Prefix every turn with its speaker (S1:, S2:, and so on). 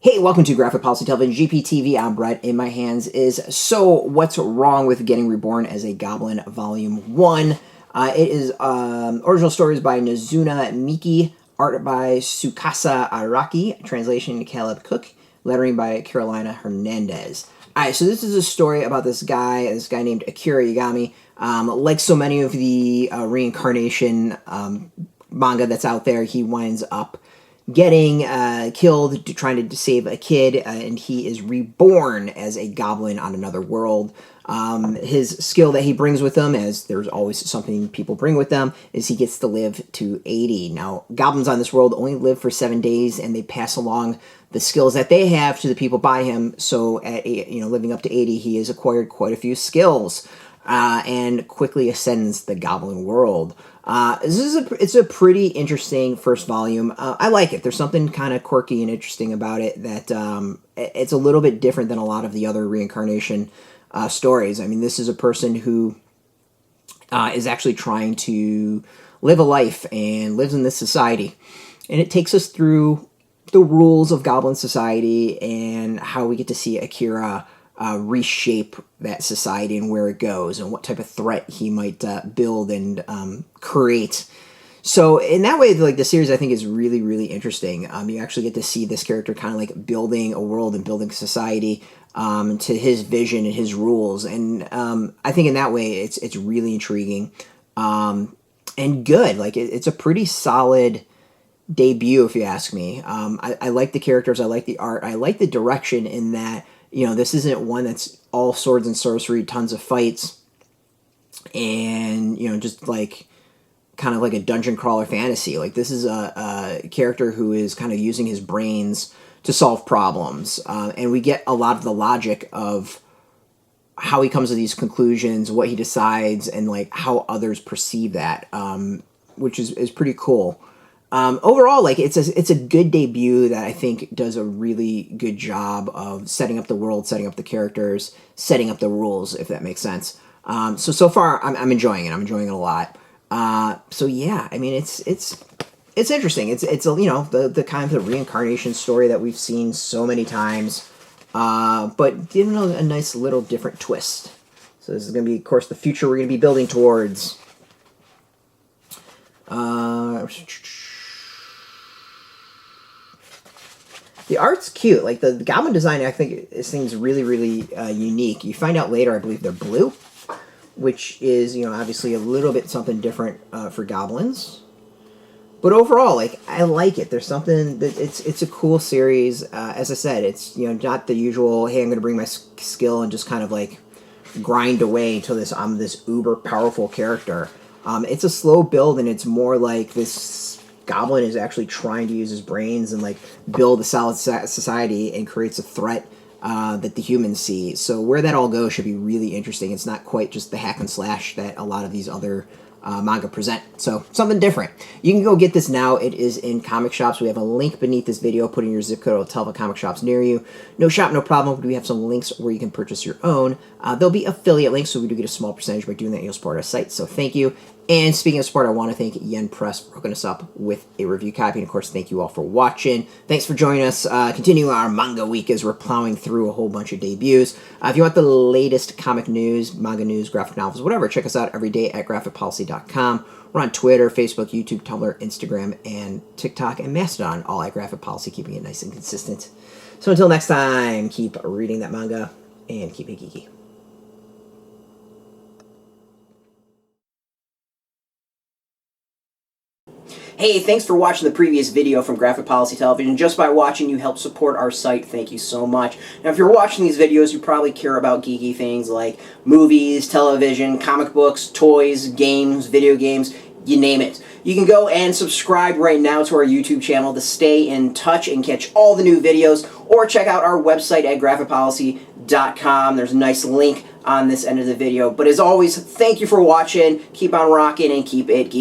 S1: Hey, welcome to Graphic Policy Television, GPTV. I'm Brett. In my hands is So What's Wrong with Getting Reborn as a Goblin Volume 1. It is original stories by Nazuna, Miki, art by Tsukasa Araki, translation Caleb Cook, lettering by Carolina Hernandez. Alright, so this is a story about this guy named Akira Yagami. Like so many of the reincarnation manga that's out there, he winds up getting killed trying to save a kid, and he is reborn as a goblin on another world. His skill that he brings with him, as there's always something people bring with them, is he gets to live to 80. Now, goblins on this world only live for 7 days, and they pass along the skills that they have to the people by him. So, at living up to 80, he has acquired quite a few skills, and quickly ascends the goblin world. It's a pretty interesting first volume. I like it. There's something kind of quirky and interesting about it that it's a little bit different than a lot of the other reincarnation stories. I mean, this is a person who is actually trying to live a life and lives in this society. And it takes us through the rules of goblin society and how we get to see Akira reshape that society and where it goes and what type of threat he might build and create. So in that way, like, the series I think is really, really interesting. You actually get to see this character kind of like building a world and building society to his vision and his rules. And I think in that way, it's really intriguing and good. Like, it's a pretty solid debut, if you ask me. I like the characters. I like the art. I like the direction in that, this isn't one that's all swords and sorcery, tons of fights, and, just like kind of like a dungeon crawler fantasy. Like, this is a character who is kind of using his brains to solve problems. And we get a lot of the logic of how he comes to these conclusions, what he decides, and like how others perceive that, which is pretty cool. Overall, like, it's a good debut that I think does a really good job of setting up the world, setting up the characters, setting up the rules, if that makes sense. So far, I'm enjoying it. I'm enjoying it a lot. So yeah, I mean, it's interesting. It's the kind of the reincarnation story that we've seen so many times, but given a nice little different twist. So this is going to be, of course, the future we're going to be building towards. The art's cute. Like, the goblin design, I think, this thing's really, really unique. You find out later, I believe, they're blue, which is, obviously a little bit something different for goblins. But overall, like, I like it. There's something that it's a cool series. As I said, it's, not the usual, hey, I'm going to bring my skill and just kind of like grind away until I'm this uber powerful character. It's a slow build, and it's more like this goblin is actually trying to use his brains and like build a solid society and creates a threat that the humans see. So where that all goes should be really interesting. It's not quite just the hack and slash that a lot of these other manga present. So something different. You can go get this now. It is in comic shops. We have a link beneath this video. Put in your zip code. It'll tell the comic shops near you. No shop, no problem. But we have some links where you can purchase your own. There'll be affiliate links, so we do get a small percentage by doing that. You'll support our site. So thank you. And speaking of support, I want to thank Yen Press for hooking us up with a review copy. And of course, thank you all for watching. Thanks for joining us. Continue our manga week as we're plowing through a whole bunch of debuts. If you want the latest comic news, manga news, graphic novels, whatever, check us out every day at graphicpolicy.com. We're on Twitter, Facebook, YouTube, Tumblr, Instagram, and TikTok, and Mastodon, all at Graphic Policy, keeping it nice and consistent. So until next time, keep reading that manga and keep it geeky. Hey, thanks for watching the previous video from Graphic Policy Television. Just by watching, you help support our site. Thank you so much. Now, if you're watching these videos, you probably care about geeky things like movies, television, comic books, toys, games, video games, you name it. You can go and subscribe right now to our YouTube channel to stay in touch and catch all the new videos, or check out our website at graphicpolicy.com. There's a nice link on this end of the video. But as always, thank you for watching. Keep on rocking and keep it geeky.